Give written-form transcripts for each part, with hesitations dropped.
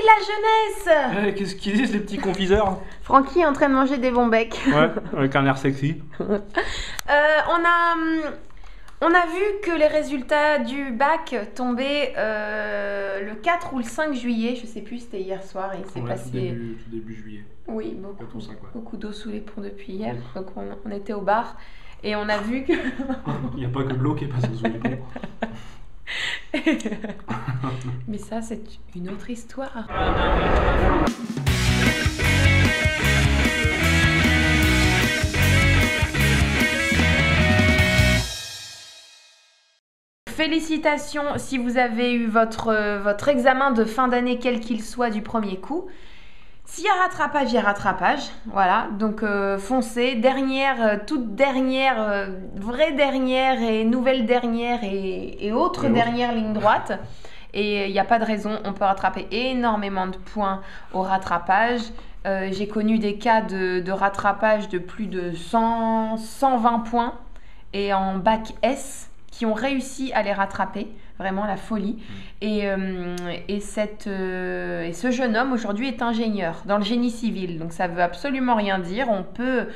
la jeunesse! Qu'est-ce qu'ils disent les petits confiseurs? Francky est en train de manger des bons becs. Ouais, avec un air sexy. On a vu que les résultats du bac tombaient le 4 ou le 5 juillet, je sais plus, c'était hier soir et il s'est passé... Tout début juillet. Oui, 4 ou 5, ouais. beaucoup d'eau sous les ponts depuis hier, donc on était au bar et on a vu que... Il n'y a pas que de l'eau qui est passée sous les ponts. Mais ça, c'est une autre histoire. Félicitations si vous avez eu votre examen de fin d'année, quel qu'il soit, du premier coup. S'il y a rattrapage, il y a rattrapage. Voilà, donc foncez. Toute dernière, vraie dernière et nouvelle dernière et autre dernière ligne droite. Et il n'y a pas de raison, on peut rattraper énormément de points au rattrapage. J'ai connu des cas de rattrapage de plus de 120 points et en bac S qui ont réussi à les rattraper, vraiment la folie. Et ce jeune homme aujourd'hui est ingénieur dans le génie civil, donc ça veut absolument rien dire. On peut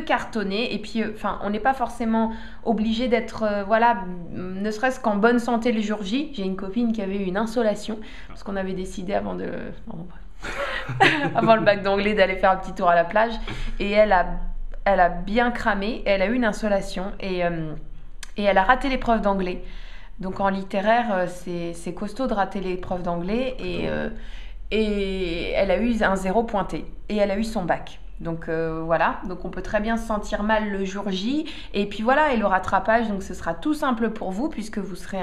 cartonner et puis on n'est pas forcément obligé d'être voilà, ne serait-ce qu'en bonne santé le jour J. J'ai une copine qui avait eu une insolation parce qu'on avait décidé avant avant le bac d'anglais d'aller faire un petit tour à la plage et elle a bien cramé, elle a eu une insolation et elle a raté l'épreuve d'anglais. Donc en littéraire, c'est costaud de rater l'épreuve d'anglais et elle a eu un 0 pointé et elle a eu son bac. Donc voilà, donc on peut très bien se sentir mal le jour J et puis voilà, et le rattrapage, donc ce sera tout simple pour vous puisque vous serez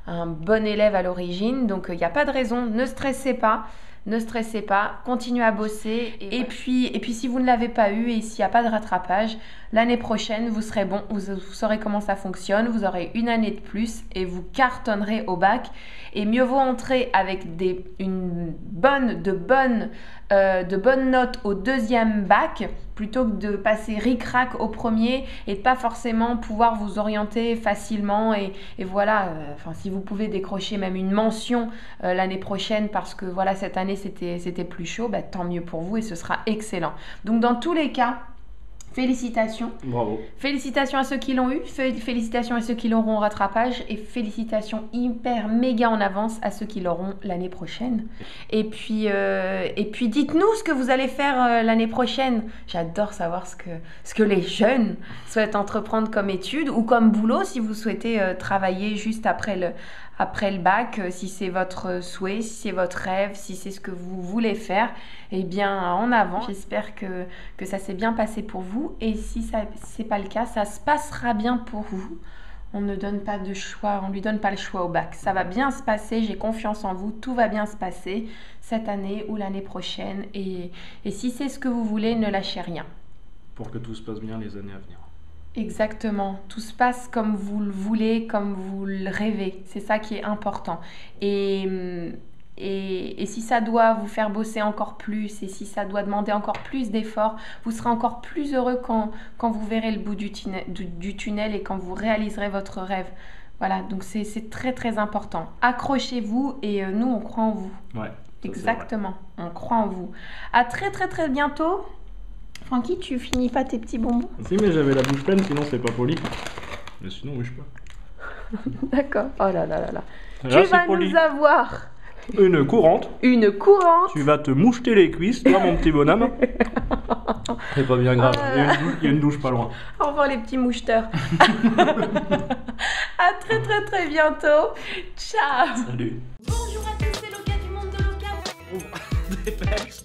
un bon élève à l'origine, donc il n'y a pas de raison, ne stressez pas. Ne stressez pas, continuez à bosser et puis si vous ne l'avez pas eu et s'il n'y a pas de rattrapage, l'année prochaine vous serez bon, vous saurez comment ça fonctionne, vous aurez une année de plus et vous cartonnerez au bac et mieux vaut entrer avec de bonnes notes au deuxième bac plutôt que de passer ric-rac au premier et de pas forcément pouvoir vous orienter facilement et voilà, si vous pouvez décrocher même une mention l'année prochaine parce que voilà, cette année c'était plus chaud, bah, tant mieux pour vous et ce sera excellent. Donc dans tous les cas, félicitations. Bravo. Félicitations à ceux qui l'ont eu, félicitations à ceux qui l'auront au rattrapage et félicitations hyper méga en avance à ceux qui l'auront l'année prochaine. Et puis dites-nous ce que vous allez faire l'année prochaine. J'adore savoir ce que les jeunes souhaitent entreprendre comme études ou comme boulot si vous souhaitez travailler juste après le bac, si c'est votre souhait, si c'est votre rêve, si c'est ce que vous voulez faire, eh bien en avant. J'espère que ça s'est bien passé pour vous et si c'est pas le cas, ça se passera bien pour vous. On ne donne pas de choix, on lui donne pas le choix au bac. Ça va bien se passer, j'ai confiance en vous, tout va bien se passer cette année ou l'année prochaine et si c'est ce que vous voulez, ne lâchez rien. Pour que tout se passe bien les années à venir. Exactement, tout se passe comme vous le voulez, comme vous le rêvez, c'est ça qui est important. Et si ça doit vous faire bosser encore plus et si ça doit demander encore plus d'efforts, vous serez encore plus heureux quand vous verrez le bout du tunnel et quand vous réaliserez votre rêve. Voilà, donc c'est très très important. Accrochez-vous et nous on croit en vous. Ouais. Exactement, on croit en vous. À très très très bientôt. Francky, tu finis pas tes petits bonbons? Si, mais j'avais la bouche pleine, sinon c'est pas poli. Mais sinon, oui, je peux. D'accord. Oh là là là là. Là, Tu vas nous avoir une courante. Une courante. Tu vas te moucheter les cuisses, toi, mon petit bonhomme. C'est pas bien grave, il y a une douche pas loin. Au revoir les petits moucheteurs. À très très très bientôt. Ciao. Salut. Bonjour à tous, c'est Loca du monde de Loca. Dépêche.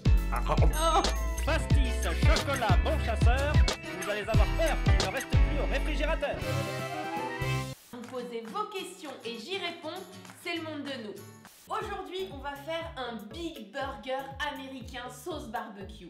Pastis, chocolat, bon chasseur, vous allez avoir peur qu'il ne reste plus au réfrigérateur. Vous posez vos questions et j'y réponds, c'est le monde de nous. Aujourd'hui, on va faire un Big Burger américain sauce barbecue.